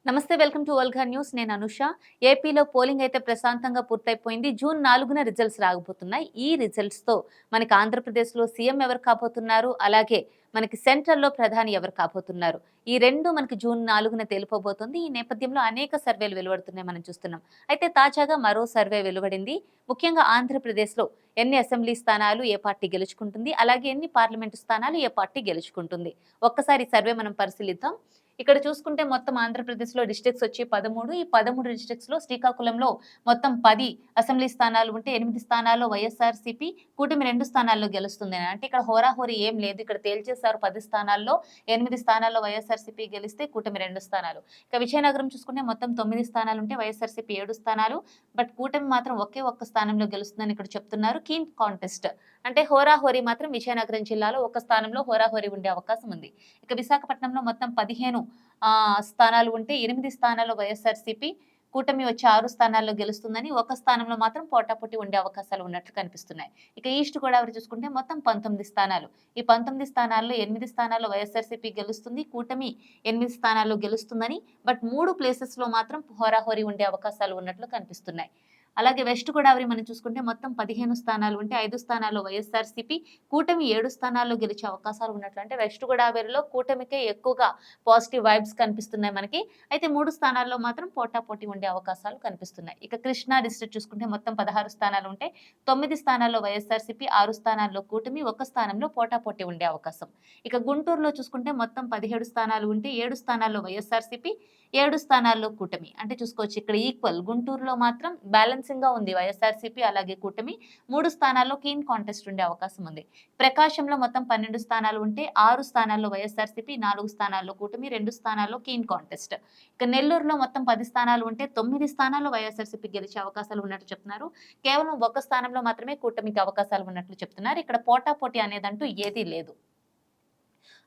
నమస్తే, welcome to వల్గా news. నేను అనుష. ఏపీలో పోలింగ్ అయితే ప్రశాంతంగా పూర్తయిపోయింది. జూన్ 4న రిజల్ట్స్ రాకపోతున్నాయి. ఈ రిజల్ట్స్ తో మనకి ఆంధ్రప్రదేశ్లో సీఎం ఎవరు కాబోతున్నారు, అలాగే మనకి సెంట్రల్లో ప్రధాని ఎవరు కాబోతున్నారు, ఈ రెండు మనకి జూన్ 4న తేలిపోబోతుంది. ఈ నేపథ్యంలో అనేక సర్వేలు వెలువడుతున్నాయి, మనం చూస్తున్నాం. అయితే తాజాగా మరో సర్వే వెలువడింది. ముఖ్యంగా ఆంధ్రప్రదేశ్లో ఎన్ని అసెంబ్లీ స్థానాలు ఏ పార్టీ గెలుచుకుంటుంది, అలాగే ఎన్ని పార్లమెంటు స్థానాలు ఏ పార్టీ గెలుచుకుంటుంది, ఒక్కసారి సర్వే మనం పరిశీలిద్దాం. ఇక్కడ చూసుకుంటే మొత్తం ఆంధ్రప్రదేశ్లో డిస్ట్రిక్ట్స్ వచ్చి 13. ఈ 13 డిస్ట్రిక్ట్స్లో శ్రీకాకుళంలో మొత్తం 10 అసెంబ్లీ స్థానాలు ఉంటే 8 స్థానాల్లో వైఎస్ఆర్సీపీ కూటమి 2 స్థానాల్లో గెలుస్తుంది. అంటే ఇక్కడ హోరాహోరీ ఏం లేదు. ఇక్కడ తేల్చేశారు 10 స్థానాల్లో 8 స్థానాల్లో వైఎస్ఆర్సీపీ గెలిస్తే కూటమి 2 స్థానాలు. ఇక విజయనగరం చూసుకుంటే మొత్తం 9 స్థానాలు ఉంటే వైఎస్ఆర్సీపీ 7 స్థానాలు. బట్ కూటమి మాత్రం ఒక్క స్థానంలో గెలుస్తుందని ఇక్కడ చెప్తున్నారు. కీన్ కాంటెస్ట్ అంటే హోరాహోరీ మాత్రం విజయనగరం జిల్లాలో ఒక స్థానంలో హోరాహోరీ ఉండే అవకాశం ఉంది. ఇక విశాఖపట్నంలో మొత్తం 15 స్థానాలు ఉంటే 8 స్థానాల్లో వైఎస్ఆర్సీపీ కూటమి వచ్చి 6 స్థానాల్లో గెలుస్తుందని, ఒక స్థానంలో మాత్రం పోటాపోటీ ఉండే అవకాశాలు ఉన్నట్లు కనిపిస్తున్నాయి. ఇక ఈస్ట్ గోదావరి చూసుకుంటే మొత్తం 19 స్థానాలు. ఈ 19 స్థానాల్లో 8 స్థానాల్లో వైఎస్ఆర్సీపీ గెలుస్తుంది, కూటమి 8 స్థానాల్లో గెలుస్తుందని. బట్ 3 ప్లేసెస్ లో మాత్రం హోరాహోరీ ఉండే అవకాశాలు ఉన్నట్లు కనిపిస్తున్నాయి. అలాగే వెస్ట్ గోదావరి మనం చూసుకుంటే మొత్తం 15 స్థానాలు ఉంటే 5 స్థానాల్లో వైఎస్ఆర్సీపీ కూటమి 7 స్థానాల్లో గెలిచే అవకాశాలు ఉన్నట్లు. అంటే వెస్ట్ గోదావరిలో కూటమికే ఎక్కువగా పాజిటివ్ వైబ్స్ కనిపిస్తున్నాయి మనకి. అయితే 3 స్థానాల్లో మాత్రం పోటాపోటీ ఉండే అవకాశాలు కనిపిస్తున్నాయి. ఇక కృష్ణా డిస్ట్రిక్ట్ చూసుకుంటే మొత్తం 16 స్థానాలు ఉంటే 9 స్థానాల్లో వైఎస్ఆర్సీపీ, 6 స్థానాల్లో కూటమి, 1 స్థానంలో పోటాపోటీ ఉండే అవకాశం. ఇక గుంటూరులో చూసుకుంటే మొత్తం 17 స్థానాలు ఉంటే 7 స్థానాల్లో వైఎస్ఆర్సీపీ, 7 స్థానాల్లో కూటమి. అంటే చూసుకోవచ్చు ఇక్కడ ఈక్వల్. గుంటూరులో మాత్రం బ్యాలెన్సింగ్ గా ఉంది వైఎస్ఆర్సీపీ అలాగే కూటమి. 3 స్థానాల్లో కీన్ కాంటెస్ట్ ఉండే అవకాశం ఉంది. ప్రకాశంలో మొత్తం 12 స్థానాలు ఉంటే 6 స్థానాల్లో వైఎస్ఆర్సీపీ, 4 స్థానాల్లో కూటమి, 2 స్థానాల్లో కీన్ కాంటెస్ట్. ఇక నెల్లూరులో మొత్తం 10 స్థానాలు ఉంటే 9 స్థానాల్లో వైఎస్ఆర్సీపీ గెలిచే అవకాశాలు ఉన్నట్లు చెప్తున్నారు. కేవలం 1 స్థానంలో మాత్రమే కూటమికి అవకాశాలు ఉన్నట్లు చెప్తున్నారు. ఇక్కడ పోటాపోటీ అనేదంటూ ఏదీ లేదు.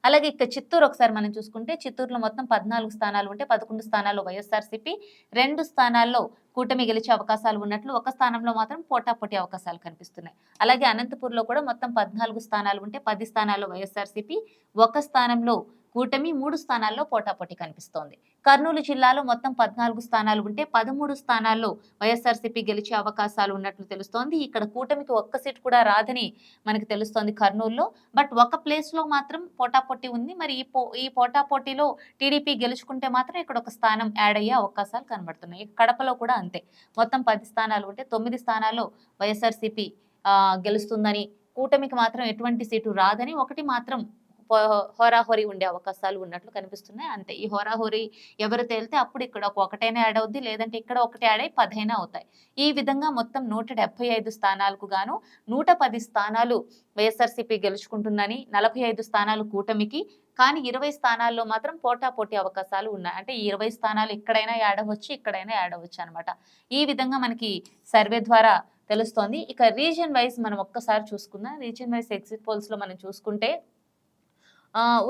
అలాగే ఇక చిత్తూరు ఒకసారి మనం చూసుకుంటే చిత్తూరులో మొత్తం 14 స్థానాలు ఉంటే 11 స్థానాల్లో వైఎస్ఆర్సీపీ, 2 స్థానాల్లో కూటమి గెలిచే అవకాశాలు ఉన్నట్లు, 1 స్థానంలో మాత్రం పోటాపోటీ అవకాశాలు కనిపిస్తున్నాయి. అలాగే అనంతపూర్లో కూడా మొత్తం 14 స్థానాలు ఉంటే 10 స్థానాల్లో వైఎస్ఆర్సీపీ, 1 స్థానంలో కూటమి, 3 స్థానాల్లో పోటాపోటీ కనిపిస్తోంది. కర్నూలు జిల్లాలో మొత్తం 14 స్థానాలు ఉంటే 13 స్థానాల్లో వైఎస్ఆర్సీపీ గెలిచే అవకాశాలు ఉన్నట్లు తెలుస్తోంది. ఇక్కడ కూటమికి ఒక్క సీట్ కూడా రాదని మనకు తెలుస్తోంది కర్నూలులో. బట్ ఒక ప్లేస్ లో మాత్రం పోటాపోటీ ఉంది. మరి ఈ పోటాపోటీలో టీడీపీ గెలుచుకుంటే మాత్రం ఇక్కడ ఒక స్థానం యాడ్ అయ్యే అవకాశాలు కనబడుతున్నాయి. కడపలో కూడా అంతే. మొత్తం 10 స్థానాలు ఉంటే 9 స్థానాల్లో వైఎస్ఆర్సీపీ గెలుస్తుందని, కూటమికి మాత్రం ఎటువంటి సీటు రాదని, ఒకటి మాత్రం హోరాహోరీ ఉండే అవకాశాలు ఉన్నట్లు కనిపిస్తున్నాయి. అంతే. ఈ హోరాహోరీ ఎవరు తేలితే అప్పుడు ఇక్కడ ఒకటైనా యాడ్ అవుద్ది, లేదంటే ఇక్కడ ఒకటి యాడ్ అయ్యి 10 అయినా అవుతాయి. ఈ విధంగా మొత్తం 175 స్థానాలకు గాను 110 స్థానాలు వైఎస్ఆర్సీపీ గెలుచుకుంటుందని, 45 స్థానాలు కూటమికి, కానీ 20 స్థానాల్లో మాత్రం పోటాపోటీ అవకాశాలు ఉన్నాయి. అంటే ఈ 20 స్థానాలు ఇక్కడైనా యాడ్ అవ్వచ్చు, ఇక్కడైనా యాడ్ అవ్వచ్చు అనమాట. ఈ విధంగా మనకి సర్వే ద్వారా తెలుస్తోంది. ఇక రీజియన్ వైజ్ మనం ఒక్కసారి చూసుకుందాం. రీజియన్ వైజ్ ఎగ్జిట్ పోల్స్ లో మనం చూసుకుంటే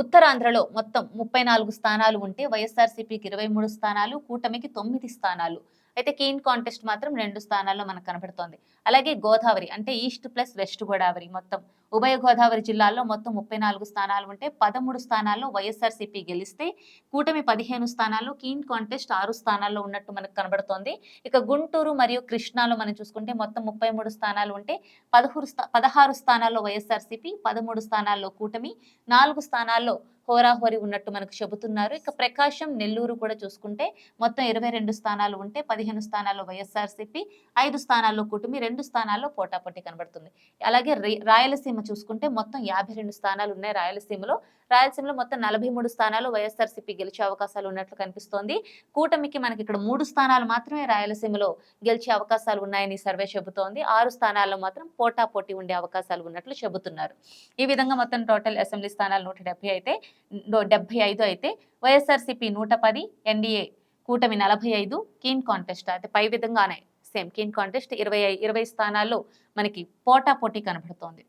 ఉత్తరాంధ్రలో మొత్తం 34 స్థానాలు ఉంటే వైఎస్ఆర్సీపీకి 23 స్థానాలు, కూటమికి 9 స్థానాలు. అయితే కీన్ కాంటెస్ట్ మాత్రం 2 స్థానాల్లో మనకు కనబడుతోంది. అలాగే గోదావరి అంటే ఈస్ట్ ప్లస్ వెస్ట్ గోదావరి మొత్తం ఉభయ గోదావరి జిల్లాల్లో మొత్తం 34 స్థానాలు ఉంటే 13 స్థానాల్లో వైఎస్ఆర్సీపీ గెలిస్తే కూటమి 15 స్థానాల్లో, కీన్ కాంటెస్ట్ 6 స్థానాల్లో ఉన్నట్టు మనకు కనబడుతోంది. ఇక గుంటూరు మరియు కృష్ణాలో మనం చూసుకుంటే మొత్తం 33 స్థానాలు ఉంటే 16 స్థానాల్లో వైఎస్ఆర్సీపీ, 13 స్థానాల్లో కూటమి, 4 స్థానాల్లో హోరాహోరీ ఉన్నట్టు మనకు చెబుతున్నారు. ఇక ప్రకాశం, నెల్లూరు కూడా చూసుకుంటే మొత్తం 22 స్థానాలు ఉంటే 15 స్థానాల్లో వైఎస్ఆర్సీపీ, 5 స్థానాల్లో కూటమి, 2 స్థానాల్లో పోటాపోటీ కనబడుతుంది. అలాగే రాయలసీమ చూసుకుంటే మొత్తం 52 స్థానాలు ఉన్నాయి రాయలసీమలో. రాయలసీమలో మొత్తం 43 స్థానాలు వైఎస్ఆర్సీపీ గెలిచే అవకాశాలు ఉన్నట్లు కనిపిస్తోంది. కూటమికి మనకి ఇక్కడ 3 స్థానాలు మాత్రమే రాయలసీమలో గెలిచే అవకాశాలు ఉన్నాయని సర్వే చెబుతోంది. 6 స్థానాల్లో మాత్రం పోటాపోటీ ఉండే అవకాశాలు ఉన్నట్లు చెబుతున్నారు. ఈ విధంగా మొత్తం టోటల్ అసెంబ్లీ స్థానాలు 175 అయితే వైఎస్ఆర్సీపీ 110, ఎన్డీఏ కూటమి 45, కీన్ కాంటెస్ట్ అయితే పై విధంగానే సేమ్ కీన్ కాంటెస్ట్ 20 స్థానాల్లో మనకి పోటాపోటీ కనబడుతోంది.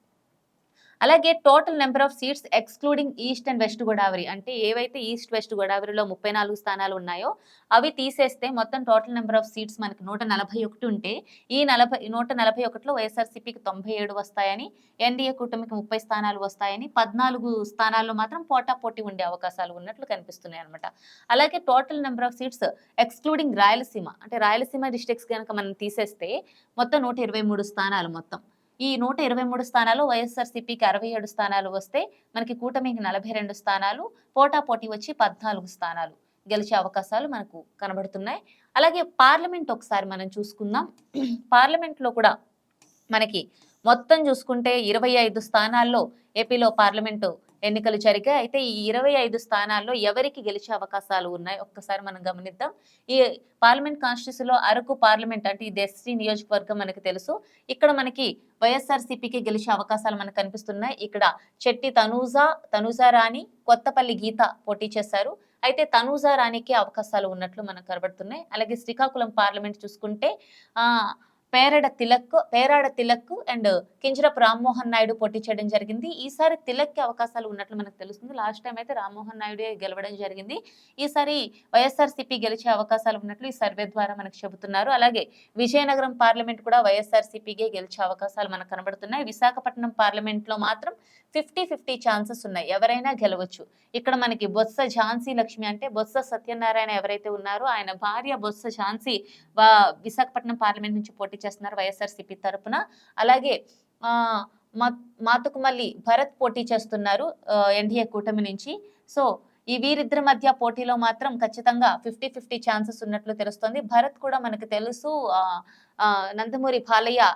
అలాగే total number of seats excluding east and west Godavari, అంటే ఏవైతే ఈస్ట్ వెస్ట్ గోదావరిలో 34 స్థానాలు ఉన్నాయో అవి తీసేస్తే మొత్తం టోటల్ నెంబర్ ఆఫ్ సీట్స్ మనకి 141 ఉంటే ఈ 141లో వైఎస్ఆర్సీపీకి 97 వస్తాయని, ఎన్డీఏ కూటమికి 30 స్థానాలు వస్తాయని, 14 స్థానాల్లో మాత్రం పోటాపోటీ ఉండే అవకాశాలు ఉన్నట్లు కనిపిస్తున్నాయి అనమాట. అలాగే total number of seats excluding Rayalaseema, అంటే రాయలసీమ డిస్ట్రిక్ట్స్ కనుక మనం తీసేస్తే మొత్తం 123 స్థానాలు. మొత్తం ఈ 123 స్థానాలు వైఎస్ఆర్సీపీకి 67 స్థానాలు వస్తే మనకి కూటమికి 42 స్థానాలు, పోటాపోటీ వచ్చి 14 స్థానాలు గెలిచే అవకాశాలు మనకు కనబడుతున్నాయి. అలాగే పార్లమెంట్ ఒకసారి మనం చూసుకుందాం. పార్లమెంట్లో కూడా మనకి మొత్తం చూసుకుంటే 25 స్థానాల్లో ఏపీలో పార్లమెంటు ఎన్నికలు జరిగాయి. అయితే ఈ 25 స్థానాల్లో ఎవరికి గెలిచే అవకాశాలు ఉన్నాయి ఒక్కసారి మనం గమనిద్దాం. ఈ పార్లమెంట్ కాన్స్టిట్యూన్సీలో అరకు పార్లమెంట్, అంటే ఇది ఎస్సీ నియోజకవర్గం మనకి తెలుసు. ఇక్కడ మనకి వైఎస్ఆర్సీపీకి గెలిచే అవకాశాలు మనకు కనిపిస్తున్నాయి. ఇక్కడ చెట్టి తనూజా రాణి, కొత్తపల్లి గీత పోటీ చేశారు. అయితే తనూజా రాణికి అవకాశాలు ఉన్నట్లు మనకు కనబడుతున్నాయి. అలాగే శ్రీకాకుళం పార్లమెంట్ చూసుకుంటే పేరాడ తిలక్ అండ్ కింజరపు రామ్మోహన్ నాయుడు పోటీ చేయడం జరిగింది. ఈసారి తిలక్కి అవకాశాలు ఉన్నట్లు మనకు తెలుస్తుంది. లాస్ట్ టైం అయితే రామ్మోహన్ నాయుడే గెలవడం జరిగింది. ఈసారి వైఎస్ఆర్సీపీ గెలిచే అవకాశాలు ఉన్నట్లు ఈ సర్వే ద్వారా మనకు చెబుతున్నారు. అలాగే విజయనగరం పార్లమెంట్ కూడా వైఎస్ఆర్సీపీకే గెలిచే అవకాశాలు మనకు కనబడుతున్నాయి. విశాఖపట్నం పార్లమెంట్ లో మాత్రం 50-50 ఛాన్సెస్ ఉన్నాయి, ఎవరైనా గెలవచ్చు. ఇక్కడ మనకి బొత్స ఝాన్సీ లక్ష్మి, అంటే బొత్స సత్యనారాయణ ఎవరైతే ఉన్నారో ఆయన భార్య బొత్స ఝాన్సీ విశాఖపట్నం పార్లమెంట్ నుంచి పోటీ చేస్తున్నారు వైఎస్ఆర్సీపీ తరపున. అలాగే మాతుకుమల్లి భరత్ పోటీ చేస్తున్నారు ఎన్డీఏ కూటమి నుంచి. సో ఈ వీరిద్దరి మధ్య పోటీలో మాత్రం ఖచ్చితంగా 50-50 ఛాన్సెస్ ఉన్నట్లు తెలుస్తోంది. భరత్ కూడా మనకు తెలుసు, నందమూరి బాలయ్య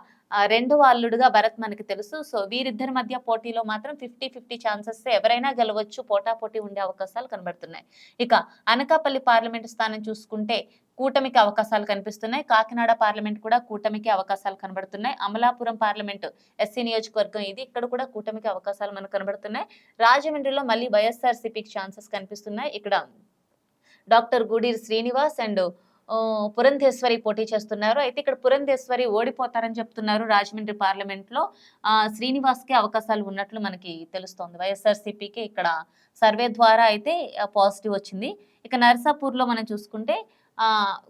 రెండవ అల్లుడుగా భరత్ మనకి తెలుసు. సో వీరిద్దరి మధ్య పోటీలో మాత్రం 50-50 ఛాన్సెస్, ఎవరైనా గెలవచ్చు, పోటాపోటీ ఉండే అవకాశాలు కనబడుతున్నాయి. ఇక అనకాపల్లి పార్లమెంటు స్థానం చూసుకుంటే కూటమికి అవకాశాలు కనిపిస్తున్నాయి. కాకినాడ పార్లమెంట్ కూడా కూటమికి అవకాశాలు కనబడుతున్నాయి. అమలాపురం పార్లమెంటు ఎస్సీ నియోజకవర్గం ఇది, ఇక్కడ కూడా కూటమికి అవకాశాలు మనకు కనబడుతున్నాయి. రాజమండ్రిలో మళ్ళీ వైఎస్ఆర్సీపీకి ఛాన్సెస్ కనిపిస్తున్నాయి. ఇక్కడ డాక్టర్ గూడూరి శ్రీనివాస్ అండ్ పురంధేశ్వరి పోటీ చేస్తున్నారు. అయితే ఇక్కడ పురంధేశ్వరి ఓడిపోతారని చెప్తున్నారు. రాజమండ్రి పార్లమెంట్ లో శ్రీనివాస్ కి అవకాశాలు ఉన్నట్లు మనకి తెలుస్తోంది. వైఎస్ఆర్సీపీకి ఇక్కడ సర్వే ద్వారా అయితే పాజిటివ్ వచ్చింది. ఇక నర్సాపూర్ లో మనం చూసుకుంటే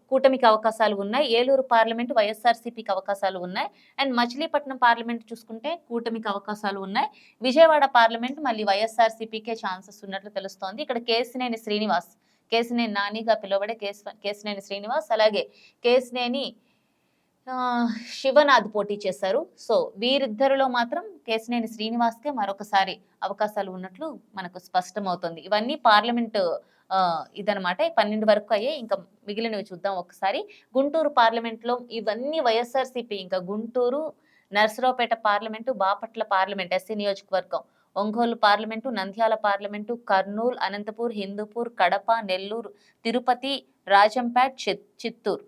కూటమికి అవకాశాలు ఉన్నాయి. ఏలూరు పార్లమెంట్ వైఎస్ఆర్సీపీకి అవకాశాలు ఉన్నాయి. అండ్ మచిలీపట్నం పార్లమెంట్ చూసుకుంటే కూటమికి అవకాశాలు ఉన్నాయి. విజయవాడ పార్లమెంట్ మళ్ళీ వైఎస్ఆర్సీపీకే ఛాన్సెస్ ఉన్నట్లు తెలుస్తోంది. ఇక్కడ కేసినేని నానిగా పిలువబడే కేసినేని శ్రీనివాస్, అలాగే కేసినేని శివనాథ్ పోటీ చేశారు. సో వీరిద్దరిలో మాత్రం కేసినేని శ్రీనివాస్కే మరొకసారి అవకాశాలు ఉన్నట్లు మనకు స్పష్టమవుతుంది. ఇవన్నీ పార్లమెంటు ఇదనమాట. 12 వరకు అయ్యే, ఇంకా మిగిలినవి చూద్దాం ఒకసారి. గుంటూరు పార్లమెంట్లో ఇవన్నీ వైఎస్ఆర్సీపీ, ఇంకా Guntur, Narasaraopet parliament, Bapatla parliament SC నియోజకవర్గం, Ongole parliament, Nandyal parliament, Kurnool, Anantapur, Hindupur, Kadapa, Nellore, Tirupati, Rajampet, Chittoor.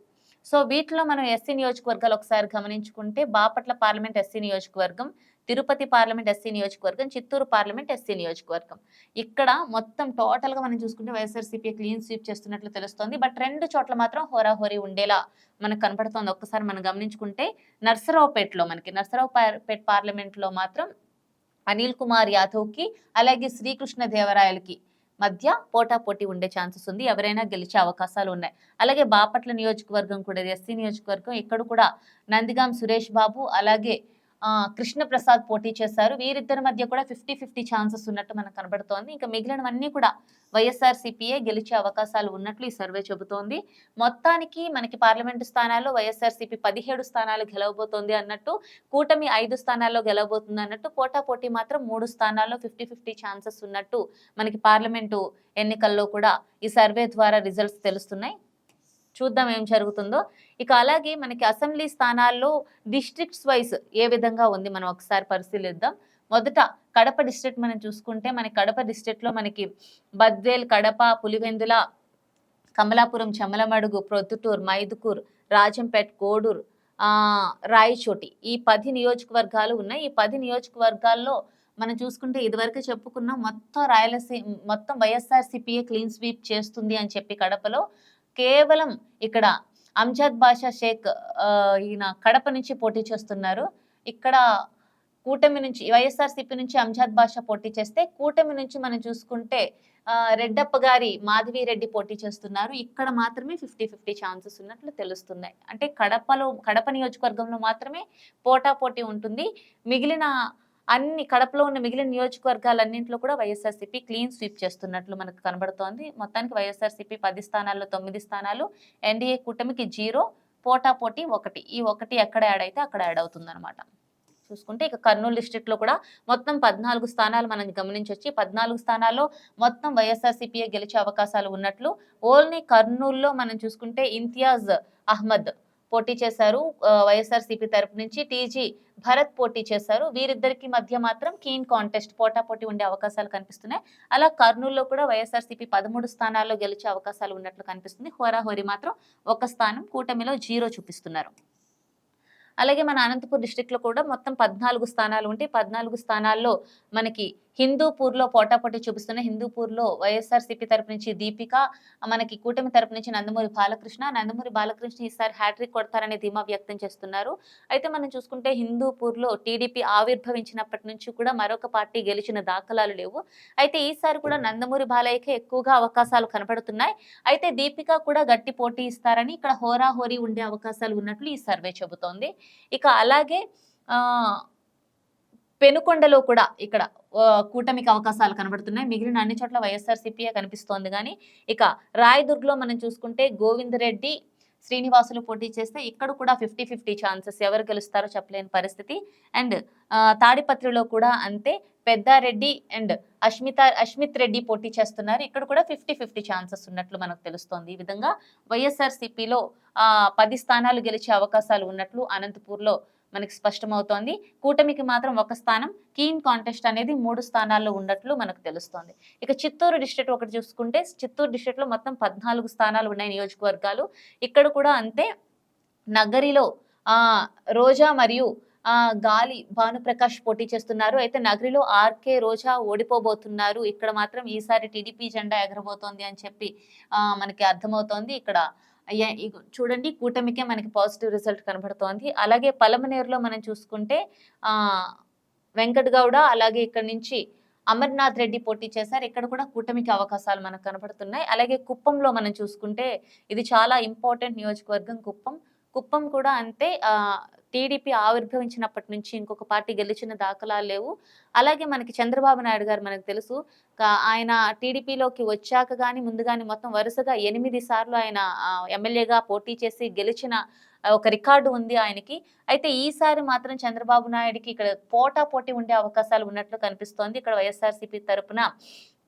So వీటిలో మనం ఎస్సీ నియోజకవర్గాలు ఒకసారి గమనించుకుంటే బాపట్ల పార్లమెంట్ ఎస్సీ నియోజకవర్గం, తిరుపతి పార్లమెంట్ ఎస్సీ నియోజకవర్గం, చిత్తూరు పార్లమెంట్ ఎస్సీ నియోజకవర్గం. ఇక్కడ మొత్తం టోటల్ గా మనం చూసుకుంటే వైఎస్ఆర్సీపీ క్లీన్ స్వీప్ చేస్తున్నట్లు తెలుస్తోంది. బట్ 2 చోట్ల మాత్రం హోరాహోరీ ఉండేలా మనకు కనపడుతోంది. ఒక్కసారి మనం గమనించుకుంటే నర్సరావుపేట పార్లమెంట్ లో మాత్రం అనిల్ కుమార్ యాదవ్ కి అలాగే శ్రీకృష్ణ దేవరాయలకి మధ్య పోటాపోటీ ఉండే ఛాన్సెస్ ఉంది, ఎవరైనా గెలిచే అవకాశాలు ఉన్నాయి. అలాగే బాపట్ల నియోజకవర్గం కూడా ఎస్సీ నియోజకవర్గం, ఇక్కడ కూడా నందిగాం సురేష్ బాబు అలాగే కృష్ణప్రసాద్ పోటీ చేశారు. వీరిద్దరి మధ్య కూడా 50-50 ఛాన్సెస్ ఉన్నట్టు మనకు కనబడుతోంది. ఇంకా మిగిలినవన్నీ కూడా వైఎస్ఆర్సీపీఏ గెలిచే అవకాశాలు ఉన్నట్లు ఈ సర్వే చెబుతోంది. మొత్తానికి మనకి పార్లమెంటు స్థానాల్లో వైఎస్ఆర్సీపీ 17 స్థానాలు గెలవబోతోంది అన్నట్టు, కూటమి 5 స్థానాల్లో గెలవబోతుంది అన్నట్టు, పోటాపోటీ మాత్రం 3 స్థానాల్లో 50-50 ఛాన్సెస్ ఉన్నట్టు మనకి పార్లమెంటు ఎన్నికల్లో కూడా ఈ సర్వే ద్వారా రిజల్ట్స్ తెలుస్తున్నాయి. చూద్దాం ఏం జరుగుతుందో. ఇక అలాగే మనకి అసెంబ్లీ స్థానాల్లో డిస్ట్రిక్ట్స్ వైజ్ ఏ విధంగా ఉంది మనం ఒకసారి పరిశీలిద్దాం. మొదట కడప డిస్ట్రిక్ట్ మనం చూసుకుంటే మనకి కడప డిస్ట్రిక్ట్ లో మనకి బద్వేల్, కడప, పులివెందుల, కమలాపురం, చమలమడుగు, ప్రొద్దుటూరు, మైదుకూరు, రాజంపేట్, కోడూరు, రాయచోటి, ఈ 10 నియోజకవర్గాలు ఉన్నాయి. ఈ 10 నియోజకవర్గాల్లో మనం చూసుకుంటే ఇదివరకు చెప్పుకున్నాం మొత్తం వైఎస్ఆర్సీపీఏ క్లీన్ స్వీప్ చేస్తుంది అని చెప్పి కడపలో కేవలం ఇక్కడ అంజద్ బాషా షేక్ ఈయన కడప నుంచి పోటీ చేస్తున్నారు. ఇక్కడ కూటమి నుంచి వైఎస్ఆర్సీపీ నుంచి అంజాద్ బాషా పోటీ చేస్తే, కూటమి నుంచి మనం చూసుకుంటే రెడ్డప్ప గారి మాధవి రెడ్డి పోటీ చేస్తున్నారు. ఇక్కడ మాత్రమే 50-50 ఛాన్సెస్ ఉన్నట్లు తెలుస్తున్నాయి. అంటే కడప నియోజకవర్గంలో మాత్రమే పోటాపోటీ ఉంటుంది. మిగిలిన కడపలో ఉన్న మిగిలిన నియోజకవర్గాలన్నింటిలో కూడా వైఎస్ఆర్సీపీ క్లీన్ స్వీప్ చేస్తున్నట్లు మనకు కనబడుతోంది. మొత్తానికి వైఎస్ఆర్సీపీ 10 స్థానాల్లో 9 స్థానాలు, ఎన్డీఏ కూటమికి 0, పోటాపోటీ 1. ఈ 1 ఎక్కడ యాడ్ అయితే అక్కడ యాడ్ అవుతుందన్నమాట. చూసుకుంటే ఇక కర్నూలు డిస్ట్రిక్ట్ లో కూడా మొత్తం 14 స్థానాలు మనం గమనించవచ్చు. 14 స్థానాల్లో మొత్తం వైఎస్ఆర్సీపీ గెలిచే అవకాశాలు ఉన్నట్లు. ఓన్లీ కర్నూలులో మనం చూసుకుంటే ఇంతియాజ్ అహ్మద్ పోటీ చేశారు. వైఎస్ఆర్సీపీ తరపు నుంచి టీజీ భరత్ పోటీ చేశారు. వీరిద్దరికి మధ్య మాత్రం కీన్ కాంటెస్ట్ పోటాపోటీ ఉండే అవకాశాలు కనిపిస్తున్నాయి. అలా కర్నూలులో కూడా వైఎస్ఆర్సీపీ 13 స్థానాల్లో గెలిచే అవకాశాలు ఉన్నట్లు కనిపిస్తుంది. హోరాహోరీ మాత్రం 1 స్థానం, కూటమిలో 0 చూపిస్తున్నారు. అలాగే మన అనంతపూర్ డిస్ట్రిక్ట్ లో కూడా మొత్తం 14 స్థానాలు ఉంటాయి. 14 స్థానాల్లో మనకి హిందూపూర్ లో పోటాపోటీ చూపిస్తున్న హిందూపూర్ లో వైఎస్ఆర్సీపీ తరపు నుంచి దీపిక, మనకి కూటమి తరపు నుంచి నందమూరి బాలకృష్ణ ఈసారి హ్యాట్రిక్ కొడతారనే ధీమా వ్యక్తం చేస్తున్నారు. అయితే మనం చూసుకుంటే హిందూపూర్ లో టీడీపీ ఆవిర్భవించినప్పటి నుంచి కూడా మరొక పార్టీ గెలిచిన దాఖలాలు లేవు. అయితే ఈసారి కూడా నందమూరి బాలయ్యకే ఎక్కువగా అవకాశాలు కనపడుతున్నాయి. అయితే దీపిక కూడా గట్టి పోటీ ఇస్తారని ఇక్కడ హోరాహోరీ ఉండే అవకాశాలు ఉన్నట్లు ఈ సర్వే చెబుతోంది. ఇక అలాగే పెనుకొండలో కూడా ఇక్కడ కూటమికి అవకాశాలు కనబడుతున్నాయి. మిగిలిన అన్ని చోట్ల వైఎస్ఆర్సీపీ కనిపిస్తోంది. కానీ ఇక రాయదుర్గ్లో మనం చూసుకుంటే గోవిందరెడ్డి, శ్రీనివాసులు పోటీ చేస్తే ఇక్కడ కూడా 50-50 ఛాన్సెస్, ఎవరు గెలుస్తారో చెప్పలేని పరిస్థితి. అండ్ తాడిపత్రిలో కూడా అంతే, పెద్దారెడ్డి అండ్ అష్మిత్ రెడ్డి పోటీ చేస్తున్నారు. ఇక్కడ కూడా 50-50 ఛాన్సెస్ ఉన్నట్లు మనకు తెలుస్తోంది. ఈ విధంగా వైఎస్ఆర్సీపీలో 10 స్థానాలు గెలిచే అవకాశాలు ఉన్నట్లు అనంతపూర్లో మనకి స్పష్టమవుతోంది. కూటమికి మాత్రం 1 స్థానం, కీన్ కాంటెస్ట్ అనేది 3 స్థానాల్లో ఉన్నట్లు మనకు తెలుస్తోంది. ఇక చిత్తూరు డిస్ట్రిక్ట్ ఒకటి చూసుకుంటే, చిత్తూరు డిస్ట్రిక్ట్ లో మొత్తం 14 స్థానాలు ఉన్నాయి నియోజకవర్గాలు. ఇక్కడ కూడా అంతే, నగరిలో రోజా మరియు గాలి భానుప్రకాష్ పోటీ చేస్తున్నారు. అయితే నగరిలో ఆర్కే రోజా ఓడిపోబోతున్నారు. ఇక్కడ మాత్రం ఈసారి టీడీపీ జెండా ఎగరబోతోంది అని చెప్పి మనకి అర్థమవుతోంది. ఇక్కడ చూడండి, కూటమికే మనకి పాజిటివ్ రిజల్ట్ కనబడుతోంది. అలాగే పలమనేరులో మనం చూసుకుంటే వెంకట్ గౌడ, అలాగే ఇక్కడ నుంచి అమర్నాథ్ రెడ్డి పోటీ చేశారు. ఇక్కడ కూడా కూటమికి అవకాశాలు మనకు కనబడుతున్నాయి. అలాగే కుప్పంలో మనం చూసుకుంటే ఇది చాలా ఇంపార్టెంట్ నియోజకవర్గం కుప్పం కూడా అంతే, టీడీపీ ఆవిర్భవించినప్పటి నుంచి ఇంకొక పార్టీ గెలిచిన దాఖలాలు లేవు. అలాగే మనకి చంద్రబాబు నాయుడు గారు మనకు తెలుసు, ఆయన టీడీపీలోకి వచ్చాక కానీ ముందు కానీ మొత్తం వరుసగా 8 సార్లు ఆయన ఎమ్మెల్యేగా పోటీ చేసి గెలిచిన ఒక రికార్డు ఉంది ఆయనకి. అయితే ఈసారి మాత్రం చంద్రబాబు నాయుడుకి ఇక్కడ పోటాపోటీ ఉండే అవకాశాలు ఉన్నట్లు కనిపిస్తోంది. ఇక్కడ వైఎస్ఆర్సీపీ తరపున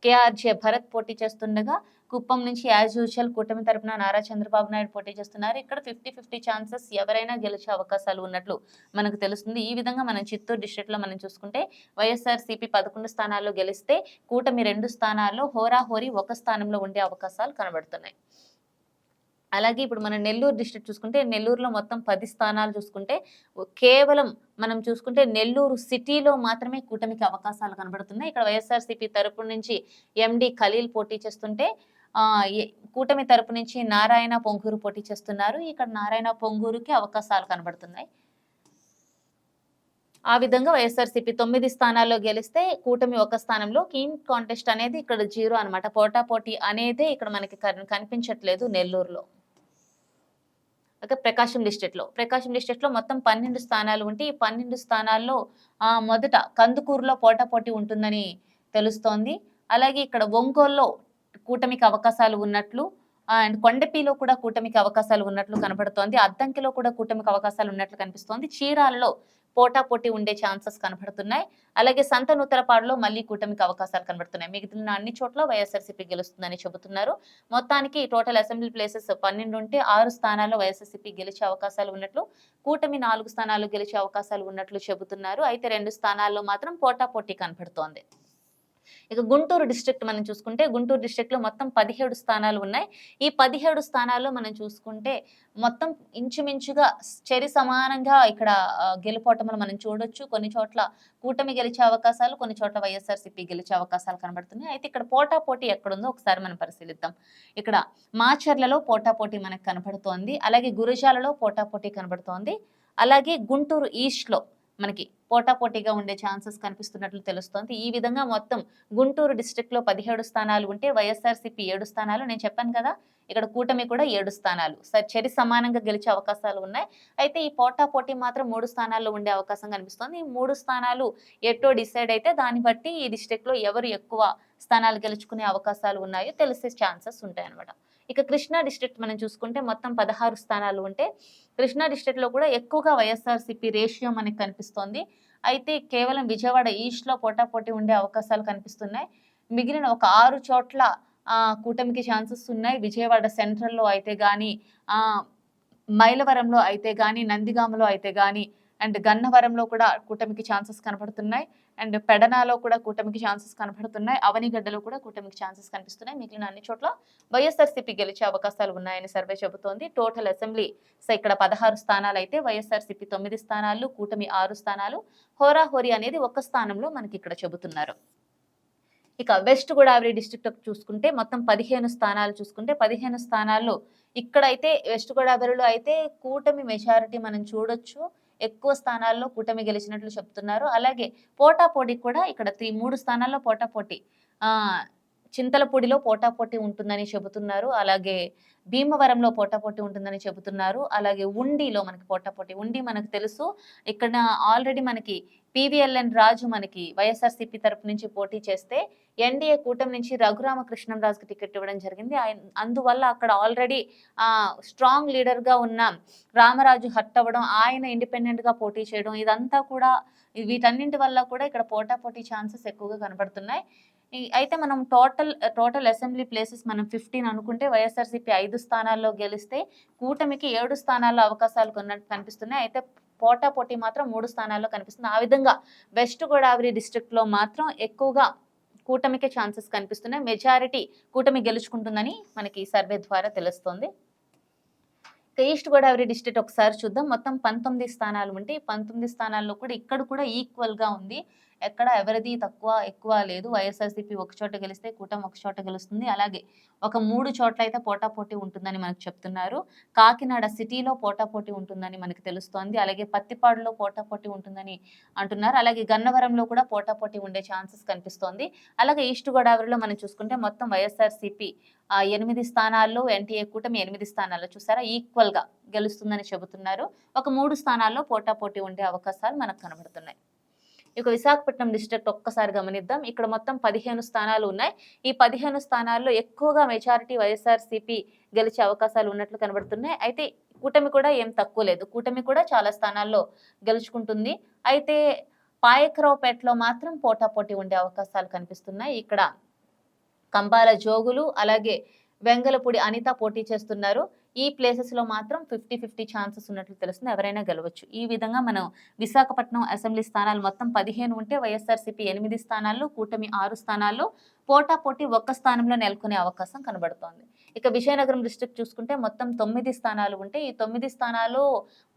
కేఆర్జే భరత్ పోటీ చేస్తుండగా, కుప్పం నుంచి యాజ్ యూజువల్ కూటమి తరపున నారా చంద్రబాబు నాయుడు పోటీ చేస్తున్నారు. ఇక్కడ 50-50 ఛాన్సెస్, ఎవరైనా గెలిచే అవకాశాలు ఉన్నట్లు మనకు తెలుస్తుంది. ఈ విధంగా మనం చిత్తూరు డిస్ట్రిక్ట్ లో మనం చూసుకుంటే వైఎస్ఆర్సీపీ 11 స్థానాల్లో గెలిస్తే, కూటమి 2 స్థానాల్లో, హోరాహోరీ 1 స్థానంలో ఉండే అవకాశాలు కనబడుతున్నాయి. అలాగే ఇప్పుడు మనం నెల్లూరు డిస్ట్రిక్ట్ చూసుకుంటే, నెల్లూరులో మొత్తం 10 స్థానాలు చూసుకుంటే, కేవలం మనం చూసుకుంటే నెల్లూరు సిటీలో మాత్రమే కూటమికి అవకాశాలు కనబడుతున్నాయి. ఇక్కడ వైఎస్ఆర్సీపీ తరపు నుంచి ఎండి ఖలీల్ పోటీ చేస్తుంటే, కూటమి తరపు నుంచి నారాయణ పొంగూరు పోటీ చేస్తున్నారు. ఇక్కడ నారాయణ పొంగూరుకి అవకాశాలు కనబడుతున్నాయి. ఆ విధంగా వైఎస్ఆర్సీపీ 9 స్థానాల్లో గెలిస్తే, కూటమి 1 స్థానంలో, కీన్ కాంటెస్ట్ అనేది ఇక్కడ 0 అనమాట. పోటాపోటీ అనేది ఇక్కడ మనకి కనిపించట్లేదు నెల్లూరులో. ప్రకాశం డిస్ట్రిక్ట్ లో మొత్తం 12 స్థానాలు ఉంటే, ఈ 12 స్థానాల్లో మొదట కందుకూరులో పోటాపోటీ ఉంటుందని తెలుస్తోంది. అలాగే ఇక్కడ ఒంగోలులో కూటమికి అవకాశాలు ఉన్నట్లు, అండ్ కొండపిలో కూడా కూటమికి అవకాశాలు ఉన్నట్లు కనబడుతోంది. అద్దంకిలో కూడా కూటమికి అవకాశాలు ఉన్నట్లు కనిపిస్తోంది. చీరాలలో పోటాపోటీ ఉండే ఛాన్సెస్ కనబడుతున్నాయి. అలాగే సంతనూతలపాడులో మళ్ళీ కూటమికి అవకాశాలు కనబడుతున్నాయి. మిగిలిన అన్ని చోట్ల వైఎస్ఆర్సీపీ గెలుస్తుందని చెబుతున్నారు. మొత్తానికి టోటల్ అసెంబ్లీ ప్లేసెస్ 12 ఉంటే 6 స్థానాల్లో వైఎస్ఆర్సీపీ గెలిచే అవకాశాలు ఉన్నట్లు, కూటమి 4 స్థానాలు గెలిచే అవకాశాలు ఉన్నట్లు చెబుతున్నారు. అయితే 2 స్థానాల్లో మాత్రం పోటాపోటీ కనబడుతోంది. ఇక గుంటూరు డిస్ట్రిక్ట్ మనం చూసుకుంటే, గుంటూరు డిస్ట్రిక్ట్ లో మొత్తం 17 స్థానాలు ఉన్నాయి. ఈ 17 స్థానాల్లో మనం చూసుకుంటే మొత్తం ఇంచుమించుగా చెరి సమానంగా ఇక్కడ గెలుపోవటములు మనం చూడొచ్చు. కొన్ని చోట్ల కూటమి గెలిచే అవకాశాలు, కొన్ని చోట్ల వైఎస్ఆర్సీపీ గెలిచే అవకాశాలు కనబడుతున్నాయి. అయితే ఇక్కడ పోటాపోటీ ఎక్కడుందో ఒకసారి మనం పరిశీలిద్దాం. ఇక్కడ మాచర్లలో పోటాపోటీ మనకు కనబడుతోంది. అలాగే గురజాలలో పోటాపోటీ కనబడుతోంది. అలాగే గుంటూరు ఈస్ట్ లో మనకి పోటాపోటీగా ఉండే ఛాన్సెస్ కనిపిస్తున్నట్లు తెలుస్తోంది. ఈ విధంగా మొత్తం గుంటూరు డిస్ట్రిక్ట్ లో 17 స్థానాలు ఉంటే వైఎస్ఆర్సీపీ 7 స్థానాలు. నేను చెప్పాను కదా, ఇక్కడ కూటమి కూడా 7 స్థానాలు చరి సమానంగా గెలిచే అవకాశాలు ఉన్నాయి. అయితే ఈ పోటాపోటీ మాత్రం 3 స్థానాల్లో ఉండే అవకాశం కనిపిస్తోంది. ఈ 3 స్థానాలు ఎటో డిసైడ్ అయితే దాన్ని బట్టి ఈ డిస్ట్రిక్ట్ లో ఎవరు ఎక్కువ స్థానాలు గెలుచుకునే అవకాశాలు ఉన్నాయో తెలిసే ఛాన్సెస్ ఉంటాయి అనమాట. ఇక కృష్ణా డిస్ట్రిక్ట్ మనం చూసుకుంటే మొత్తం 16 స్థానాలు ఉంటే కృష్ణా డిస్ట్రిక్ట్ లో కూడా ఎక్కువగా వైఎస్ఆర్సీపీ రేషియో మనకి కనిపిస్తోంది. అయితే కేవలం విజయవాడ ఈస్ట్ లో పోటాపోటీ ఉండే అవకాశాలు కనిపిస్తున్నాయి. మిగిలిన ఒక 6 చోట్ల కూటమికి ఛాన్సెస్ ఉన్నాయి. విజయవాడ సెంట్రల్లో అయితే గాని, మైలవరంలో అయితే గాని, నందిగామలో అయితే గాని, అండ్ గన్నవరంలో కూడా కూటమికి ఛాన్సెస్ కనపడుతున్నాయి. అండ్ పెడనాలో కూడా కూటమికి ఛాన్సెస్ కనపడుతున్నాయి. అవనిగడ్డలో కూడా కూటమికి ఛాన్సెస్ కనిపిస్తున్నాయి. మిగిలిన అన్ని చోట్ల వైఎస్ఆర్సీపీ గెలిచే అవకాశాలు ఉన్నాయని సర్వే చెబుతోంది. టోటల్ అసెంబ్లీ ఇక్కడ 16 స్థానాలు అయితే వైఎస్ఆర్సీపీ 9 స్థానాలు, కూటమి 6 స్థానాలు, హోరాహోరీ అనేది 1 స్థానంలో మనకి ఇక్కడ చెబుతున్నారు. ఇక వెస్ట్ గోదావరి డిస్ట్రిక్ట్ చూసుకుంటే మొత్తం 15 స్థానాలు చూసుకుంటే 15 స్థానాల్లో ఇక్కడైతే వెస్ట్ గోదావరిలో అయితే కూటమి మెజారిటీ మనం చూడొచ్చు. ఎక్కువ స్థానాల్లో కూటమి గెలిచినట్లు చెప్తున్నారు. అలాగే పోటాపోటీ కూడా ఇక్కడ 3 స్థానాల్లో పోటాపోటీ, చింతలపూడిలో పోటాపోటీ ఉంటుందని చెబుతున్నారు. అలాగే భీమవరంలో పోటాపోటీ ఉంటుందని చెబుతున్నారు. అలాగే ఉండిలో మనకి పోటాపోటీ, ఉండి మనకు తెలుసు ఇక్కడ ఆల్రెడీ మనకి పివిఎల్ఎన్ రాజు మనకి వైఎస్ఆర్సీపీ తరపు నుంచి పోటీ చేస్తే ఎన్డీఏ కూటమి నుంచి రఘురామకృష్ణంరాజుకి టికెట్ ఇవ్వడం జరిగింది. అందువల్ల అక్కడ ఆల్రెడీ స్ట్రాంగ్ లీడర్ గా ఉన్న రామరాజు హట్ అవ్వడం, ఆయన ఇండిపెండెంట్ గా పోటీ చేయడం, ఇదంతా కూడా వీటన్నింటి వల్ల కూడా ఇక్కడ పోటాపోటీ ఛాన్సెస్ ఎక్కువగా కనబడుతున్నాయి. అయితే మనం టోటల్ అసెంబ్లీ ప్లేసెస్ మనం 15 అనుకుంటే వైఎస్ఆర్సీపీ 5 స్థానాల్లో గెలిస్తే కూటమికి 7 స్థానాల్లో అవకాశాలు కనిపిస్తున్నాయి. అయితే పోటాపోటీ మాత్రం 3 స్థానాల్లో కనిపిస్తుంది. ఆ విధంగా వెస్ట్ గోదావరి డిస్ట్రిక్ట్ లో మాత్రం ఎక్కువగా కూటమికే ఛాన్సెస్ కనిపిస్తున్నాయి. మెజారిటీ కూటమి గెలుచుకుంటుందని మనకి సర్వే ద్వారా తెలుస్తోంది. ఈస్ట్ గోదావరి డిస్ట్రిక్ట్ ఒకసారి చూద్దాం. మొత్తం 19 స్థానాలు ఉంటే 19 స్థానాల్లో కూడా ఇక్కడ కూడా ఈక్వల్ గా ఉంది. ఎక్కడ ఎవరిది తక్కువ ఎక్కువ లేదు. వైఎస్ఆర్సీపీ ఒక చోట గెలిస్తే కూటమి ఒక చోట గెలుస్తుంది. అలాగే ఒక 3 చోట్ల అయితే పోటాపోటీ ఉంటుందని మనకు చెప్తున్నారు. కాకినాడ సిటీలో పోటాపోటీ ఉంటుందని మనకు తెలుస్తోంది. అలాగే పత్తిపాడులో పోటాపోటీ ఉంటుందని అంటున్నారు. అలాగే గన్నవరంలో కూడా పోటాపోటీ ఉండే ఛాన్సెస్ కనిపిస్తోంది. అలాగే ఈస్ట్ గోదావరిలో మనం చూసుకుంటే మొత్తం వైఎస్ఆర్సీపీ 8 స్థానాల్లో, ఎన్టీఏ కూటమి 8 స్థానాల్లో చూసారా ఈక్వల్ గా గెలుస్తుందని చెబుతున్నారు. ఒక 3 స్థానాల్లో పోటాపోటీ ఉండే అవకాశాలు మనకు కనబడుతున్నాయి. ఇక విశాఖపట్నం డిస్ట్రిక్ట్ ఒక్కసారి గమనిద్దాం. ఇక్కడ మొత్తం 15 స్థానాలు ఉన్నాయి. ఈ 15 స్థానాల్లో ఎక్కువగా మెజారిటీ వైఎస్ఆర్సీపీ గెలిచే అవకాశాలు ఉన్నట్లు కనబడుతున్నాయి. అయితే కూటమి కూడా ఏం తక్కువ లేదు. కూటమి కూడా చాలా స్థానాల్లో గెలుచుకుంటుంది. అయితే పాయకరావుపేటలో మాత్రం పోటాపోటీ ఉండే అవకాశాలు కనిపిస్తున్నాయి. ఇక్కడ కంబాల జోగులు అలాగే వెంగళపూడి అనిత పోటీ చేస్తున్నారు. ఈ ప్లేసెస్ లో మాత్రం 50-50 ఛాన్సెస్ ఉన్నట్లు తెలుస్తుంది. ఎవరైనా గెలవచ్చు. ఈ విధంగా మనం విశాఖపట్నం అసెంబ్లీ స్థానాలు మొత్తం 15 ఉంటే వైఎస్ఆర్సీపీ 8 స్థానాల్లో, కూటమి 6 స్థానాల్లో, పోటాపోటీ 1 స్థానంలో నెలకొనే అవకాశం కనబడుతోంది. ఇక విజయనగరం డిస్ట్రిక్ట్ చూసుకుంటే మొత్తం 9 స్థానాలు ఉంటే ఈ 9 స్థానాలు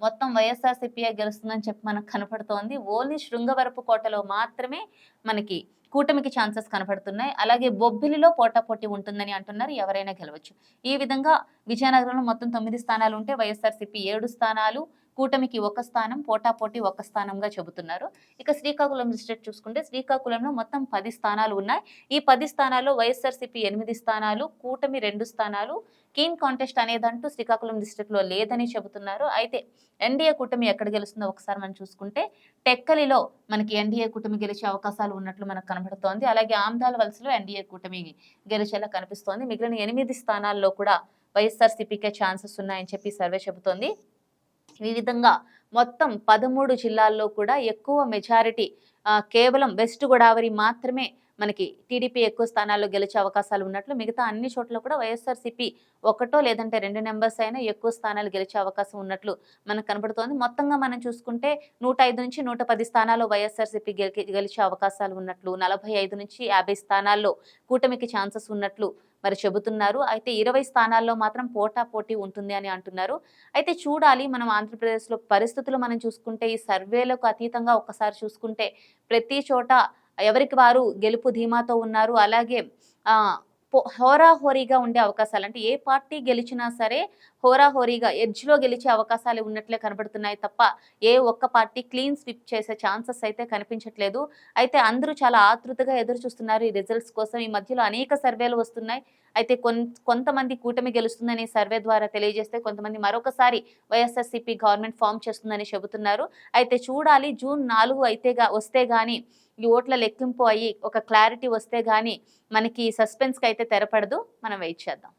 మొత్తం వైఎస్ఆర్సీపీ గెలుస్తుందని చెప్పి మనకు కనపడుతోంది. ఓన్లీ శృంగవరపుకోటలో మాత్రమే మనకి కూటమికి ఛాన్సెస్ కనపడుతున్నాయి. అలాగే బొబ్బిలిలో పోటాపోటీ ఉంటుందని అంటున్నారు. ఎవరైనా గెలవచ్చు. ఈ విధంగా విజయనగరంలో మొత్తం 9 స్థానాలు ఉంటే వైఎస్ఆర్సీపీ 7 స్థానాలు, కూటమికి 1 స్థానం, పోటాపోటీ 1 స్థానంగా చెబుతున్నారు. ఇక శ్రీకాకుళం డిస్ట్రిక్ట్ చూసుకుంటే శ్రీకాకుళంలో మొత్తం 10 స్థానాలు ఉన్నాయి. ఈ 10 స్థానాల్లో వైఎస్ఆర్సీపీ 8 స్థానాలు, కూటమి 2 స్థానాలు. కీన్ కాంటెస్ట్ అనేదంటూ శ్రీకాకుళం డిస్ట్రిక్ట్ లో లేదని చెబుతున్నారు. అయితే ఎన్డీఏ కూటమి ఎక్కడ గెలుస్తుందో ఒకసారి మనం చూసుకుంటే టెక్కలిలో మనకి ఎన్డీఏ కూటమి గెలిచే అవకాశాలు ఉన్నట్లు మనకు కనబడుతోంది. అలాగే ఆమ్దాల వలసలో ఎన్డీఏ కూటమి గెలిచేలా కనిపిస్తోంది. మిగిలిన 8 స్థానాల్లో కూడా వైఎస్ఆర్సీపీకే ఛాన్సెస్ ఉన్నాయని చెప్పి సర్వే చెబుతోంది. ఈ విధంగా మొత్తం 13 జిల్లాల్లో కూడా ఎక్కువ మెజారిటీ కేవలం వెస్ట్ గోదావరి మాత్రమే మనకి టీడీపీ ఎక్కువ స్థానాల్లో గెలిచే అవకాశాలు ఉన్నట్లు, మిగతా అన్ని చోట్ల కూడా వైఎస్ఆర్సీపీ 1 లేదంటే 2 నెంబర్స్ అయినా ఎక్కువ స్థానాలు గెలిచే అవకాశం ఉన్నట్లు మనకు కనబడుతోంది. మొత్తంగా మనం చూసుకుంటే 105 నుంచి 110 స్థానాల్లో వైఎస్ఆర్సీపీ గెలిచే అవకాశాలు ఉన్నట్లు, 45 నుంచి 50 స్థానాల్లో కూటమికి ఛాన్సెస్ ఉన్నట్లు మరి చెబుతున్నారు. అయితే 20 స్థానాల్లో మాత్రం పోటాపోటీ ఉంటుంది అని అంటున్నారు. అయితే చూడాలి, మనం ఆంధ్రప్రదేశ్లో పరిస్థితులు మనం చూసుకుంటే ఈ సర్వేలకు అతీతంగా ఒక్కసారి చూసుకుంటే ప్రతి చోట ఎవరికి వారు గెలుపు ధీమాతో ఉన్నారు. అలాగే హోరాహోరీగా ఉండే అవకాశాలు, అంటే ఏ పార్టీ గెలిచినా సరే హోరాహోరీగా ఎడ్జ్‌లో గెలిచే అవకాశాలు ఉన్నట్లే కనబడుతున్నాయి తప్ప, ఏ ఒక్క పార్టీ క్లీన్ స్వీప్ చేసే ఛాన్సెస్ అయితే కనిపించట్లేదు. అయితే అందరూ చాలా ఆతృతగా ఎదురు చూస్తున్నారు ఈ రిజల్ట్స్ కోసం. ఈ మధ్యలో అనేక సర్వేలు వస్తున్నాయి. అయితే కొంతమంది కూటమి గెలుస్తుందని సర్వే ద్వారా తెలియజేస్తే, కొంతమంది మరొకసారి వైఎస్ఆర్‌సీపీ గవర్నమెంట్ ఫార్మ్ చేస్తుందని చెబుతున్నారు. అయితే చూడాలి, జూన్ 4 వస్తే గాని ఈ ఓట్ల లెక్కింపు అయ్యి ఒక క్లారిటీ వస్తే గాని మనకి సస్పెన్స్‌కైతే తెరపడదు. మనం వెయిట్ చేద్దాం.